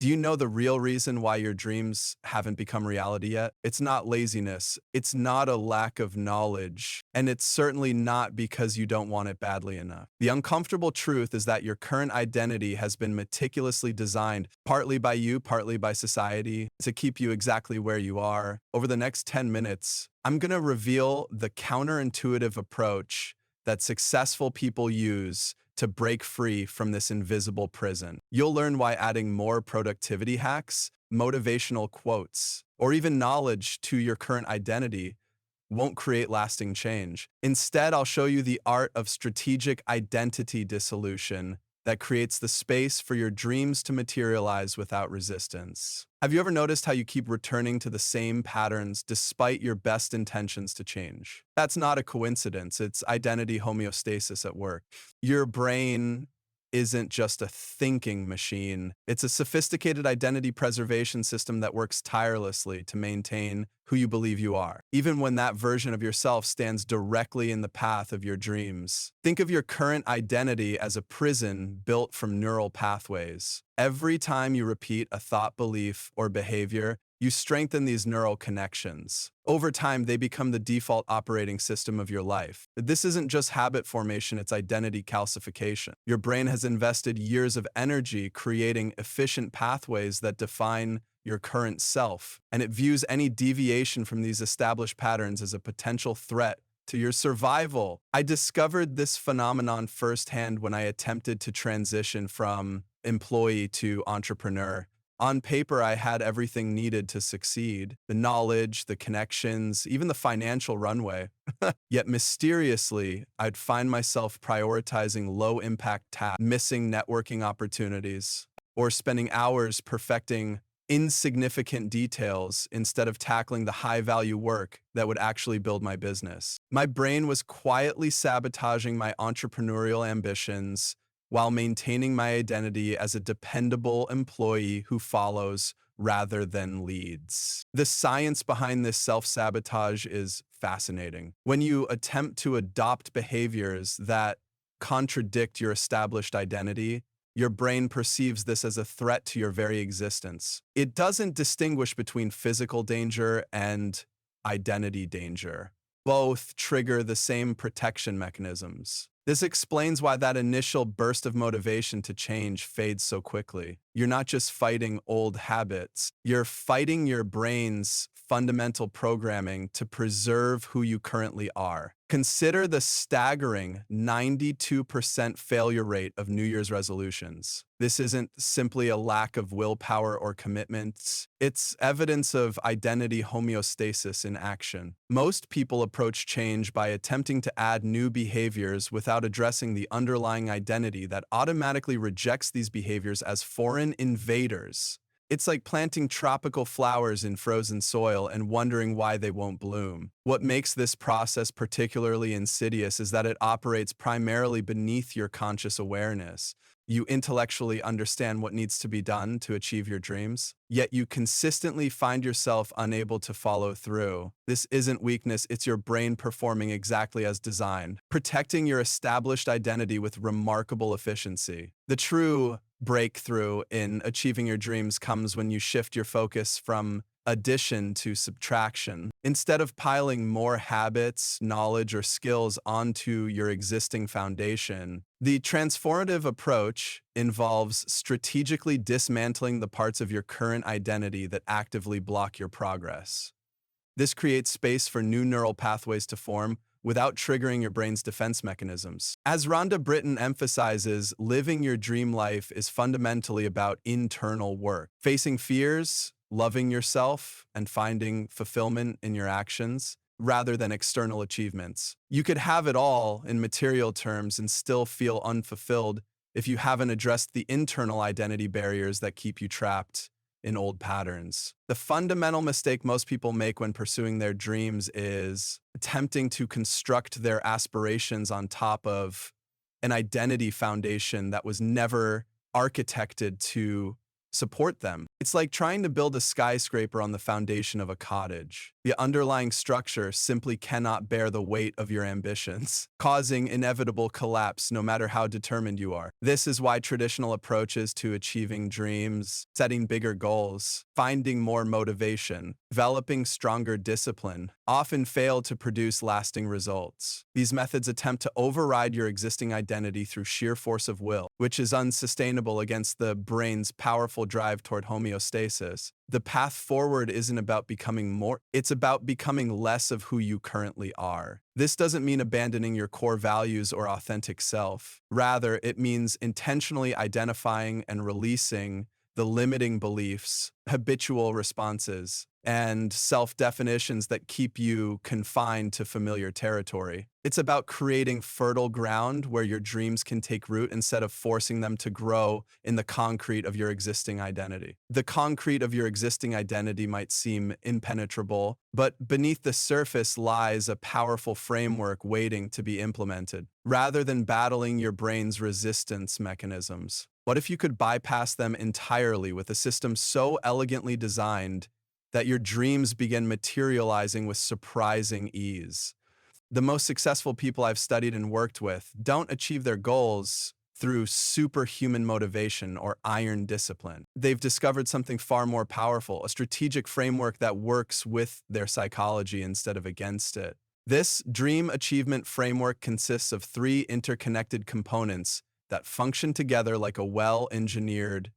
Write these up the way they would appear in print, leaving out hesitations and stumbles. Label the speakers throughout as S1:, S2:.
S1: Do you know the real reason why your dreams haven't become reality yet? It's not laziness, it's not a lack of knowledge, and it's certainly not because you don't want it badly enough. The uncomfortable truth is that your current identity has been meticulously designed, partly by you, partly by society, to keep you exactly where you are. Over the next 10 minutes, I'm going to reveal the counterintuitive approach that successful people use to break free from this invisible prison. You'll learn why adding more productivity hacks, motivational quotes, or even knowledge to your current identity won't create lasting change. Instead, I'll show you the art of strategic identity dissolution that creates the space for your dreams to materialize without resistance. Have you ever noticed how you keep returning to the same patterns despite your best intentions to change? That's not a coincidence, it's identity homeostasis at work. Your brain isn't just a thinking machine, it's a sophisticated identity preservation system that works tirelessly to maintain who you believe you are, even when that version of yourself stands directly in the path of your dreams. Think of your current identity as a prison built from neural pathways. Every time you repeat a thought, belief, or behavior, you strengthen these neural connections. Over time, they become the default operating system of your life. This isn't just habit formation, it's identity calcification. Your brain has invested years of energy creating efficient pathways that define your current self, and it views any deviation from these established patterns as a potential threat to your survival. I discovered this phenomenon firsthand when I attempted to transition from employee to entrepreneur. On paper, I had everything needed to succeed: the knowledge, the connections, even the financial runway. Yet mysteriously, I'd find myself prioritizing low-impact tasks, missing networking opportunities, or spending hours perfecting insignificant details instead of tackling the high-value work that would actually build my business. My brain was quietly sabotaging my entrepreneurial ambitions while maintaining my identity as a dependable employee who follows rather than leads. The science behind this self-sabotage is fascinating. When you attempt to adopt behaviors that contradict your established identity, your brain perceives this as a threat to your very existence. It doesn't distinguish between physical danger and identity danger. Both trigger the same protection mechanisms. This explains why that initial burst of motivation to change fades so quickly. You're not just fighting old habits, you're fighting your brain's fundamental programming to preserve who you currently are. Consider the staggering 92% failure rate of New Year's resolutions. This isn't simply a lack of willpower or commitment, it's evidence of identity homeostasis in action. Most people approach change by attempting to add new behaviors without addressing the underlying identity that automatically rejects these behaviors as foreign invaders. It's like planting tropical flowers in frozen soil and wondering why they won't bloom. What makes this process particularly insidious is that it operates primarily beneath your conscious awareness. You intellectually understand what needs to be done to achieve your dreams, yet you consistently find yourself unable to follow through. This isn't weakness, it's your brain performing exactly as designed, protecting your established identity with remarkable efficiency. The true breakthrough in achieving your dreams comes when you shift your focus from addition to subtraction. Instead of piling more habits, knowledge, or skills onto your existing foundation, the transformative approach involves strategically dismantling the parts of your current identity that actively block your progress. This creates space for new neural pathways to form without triggering your brain's defense mechanisms. As Rhonda Britton emphasizes, living your dream life is fundamentally about internal work. Facing fears, loving yourself, and finding fulfillment in your actions, rather than external achievements. You could have it all in material terms and still feel unfulfilled if you haven't addressed the internal identity barriers that keep you trapped in old patterns. The fundamental mistake most people make when pursuing their dreams is attempting to construct their aspirations on top of an identity foundation that was never architected to support them. It's like trying to build a skyscraper on the foundation of a cottage. The underlying structure simply cannot bear the weight of your ambitions, causing inevitable collapse no matter how determined you are. This is why traditional approaches to achieving dreams, setting bigger goals, finding more motivation, developing stronger discipline, often fail to produce lasting results. These methods attempt to override your existing identity through sheer force of will, which is unsustainable against the brain's powerful drive toward homeostasis. The path forward isn't about becoming more, it's about becoming less of who you currently are. This doesn't mean abandoning your core values or authentic self. Rather, it means intentionally identifying and releasing the limiting beliefs, habitual responses, and self-definitions that keep you confined to familiar territory. It's about creating fertile ground where your dreams can take root instead of forcing them to grow in the concrete of your existing identity. The concrete of your existing identity might seem impenetrable, but beneath the surface lies a powerful framework waiting to be implemented. Rather than battling your brain's resistance mechanisms, what if you could bypass them entirely with a system so elegantly designed that your dreams begin materializing with surprising ease? The most successful people I've studied and worked with don't achieve their goals through superhuman motivation or iron discipline. They've discovered something far more powerful, a strategic framework that works with their psychology instead of against it. This dream achievement framework consists of three interconnected components that function together like a well-engineered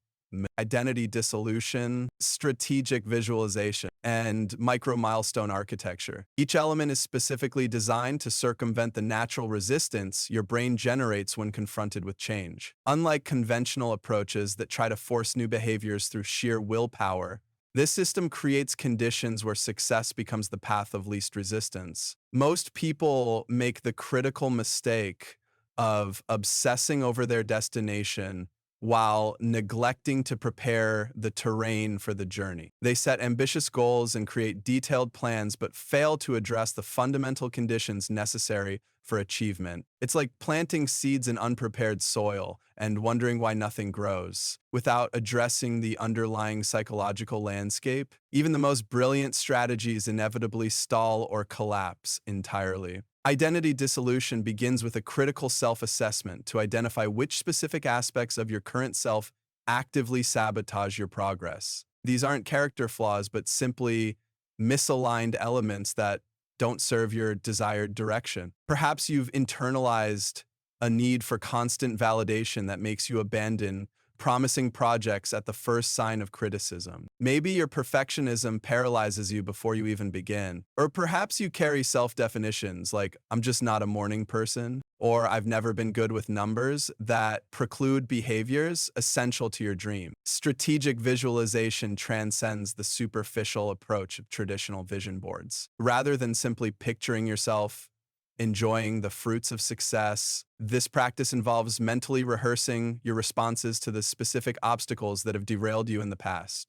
S1: identity dissolution, strategic visualization, and micro-milestone architecture. Each element is specifically designed to circumvent the natural resistance your brain generates when confronted with change. Unlike conventional approaches that try to force new behaviors through sheer willpower, this system creates conditions where success becomes the path of least resistance. Most people make the critical mistake of obsessing over their destination while neglecting to prepare the terrain for the journey. They set ambitious goals and create detailed plans, but fail to address the fundamental conditions necessary for achievement. It's like planting seeds in unprepared soil and wondering why nothing grows. Without addressing the underlying psychological landscape, even the most brilliant strategies inevitably stall or collapse entirely. Identity dissolution begins with a critical self-assessment to identify which specific aspects of your current self actively sabotage your progress. These aren't character flaws, but simply misaligned elements that don't serve your desired direction. Perhaps you've internalized a need for constant validation that makes you abandon promising projects at the first sign of criticism. Maybe your perfectionism paralyzes you before you even begin. Or perhaps you carry self-definitions like, I'm just not a morning person, or I've never been good with numbers, that preclude behaviors essential to your dream. Strategic visualization transcends the superficial approach of traditional vision boards. Rather than simply picturing yourself enjoying the fruits of success, this practice involves mentally rehearsing your responses to the specific obstacles that have derailed you in the past.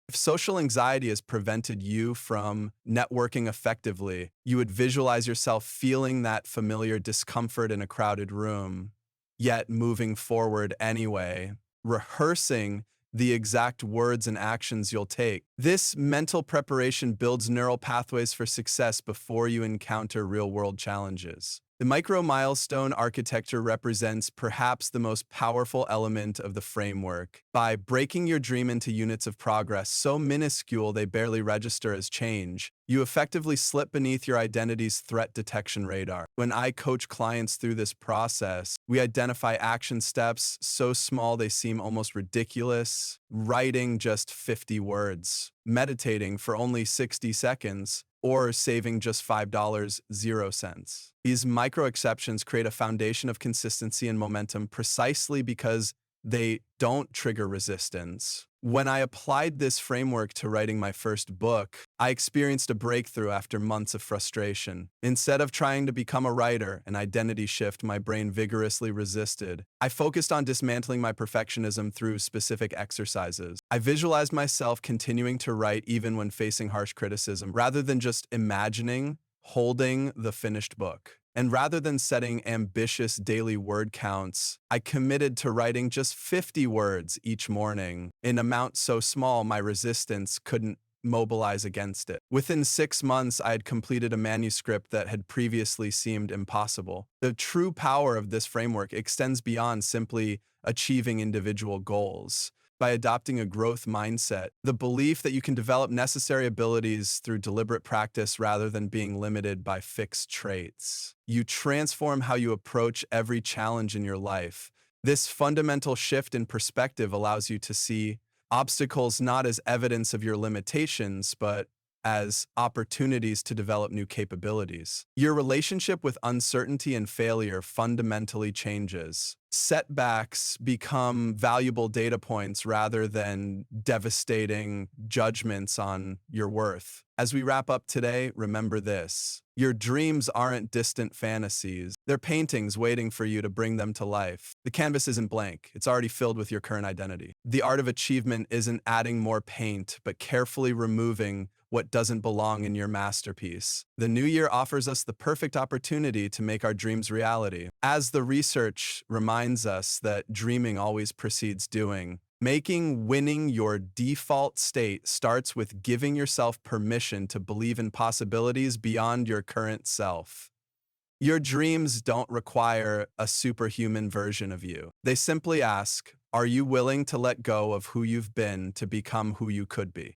S1: If social anxiety has prevented you from networking effectively, you would visualize yourself feeling that familiar discomfort in a crowded room, yet moving forward anyway, rehearsing the exact words and actions you'll take. This mental preparation builds neural pathways for success before you encounter real-world challenges. The micro-milestone architecture represents perhaps the most powerful element of the framework. By breaking your dream into units of progress so minuscule they barely register as change, you effectively slip beneath your identity's threat detection radar. When I coach clients through this process, we identify action steps so small they seem almost ridiculous. Writing just 50 words, meditating for only 60 seconds, or saving just $5.00. These micro exceptions create a foundation of consistency and momentum precisely because they don't trigger resistance. When I applied this framework to writing my first book, I experienced a breakthrough after months of frustration. Instead of trying to become a writer, an identity shift my brain vigorously resisted, I focused on dismantling my perfectionism through specific exercises. I visualized myself continuing to write even when facing harsh criticism, rather than just imagining holding the finished book. And rather than setting ambitious daily word counts, I committed to writing just 50 words each morning, an amount so small my resistance couldn't mobilize against it. Within 6 months, I had completed a manuscript that had previously seemed impossible. The true power of this framework extends beyond simply achieving individual goals. By adopting a growth mindset, the belief that you can develop necessary abilities through deliberate practice rather than being limited by fixed traits. You transform how you approach every challenge in your life. This fundamental shift in perspective allows you to see obstacles not as evidence of your limitations, but as opportunities to develop new capabilities. Your relationship with uncertainty and failure fundamentally changes. Setbacks become valuable data points rather than devastating judgments on your worth. As we wrap up today, remember this. Your dreams aren't distant fantasies. They're paintings waiting for you to bring them to life. The canvas isn't blank. It's already filled with your current identity. The art of achievement isn't adding more paint, but carefully removing what doesn't belong in your masterpiece. The new year offers us the perfect opportunity to make our dreams reality. As the research reminds us that dreaming always precedes doing, making winning your default state starts with giving yourself permission to believe in possibilities beyond your current self. Your dreams don't require a superhuman version of you. They simply ask, are you willing to let go of who you've been to become who you could be?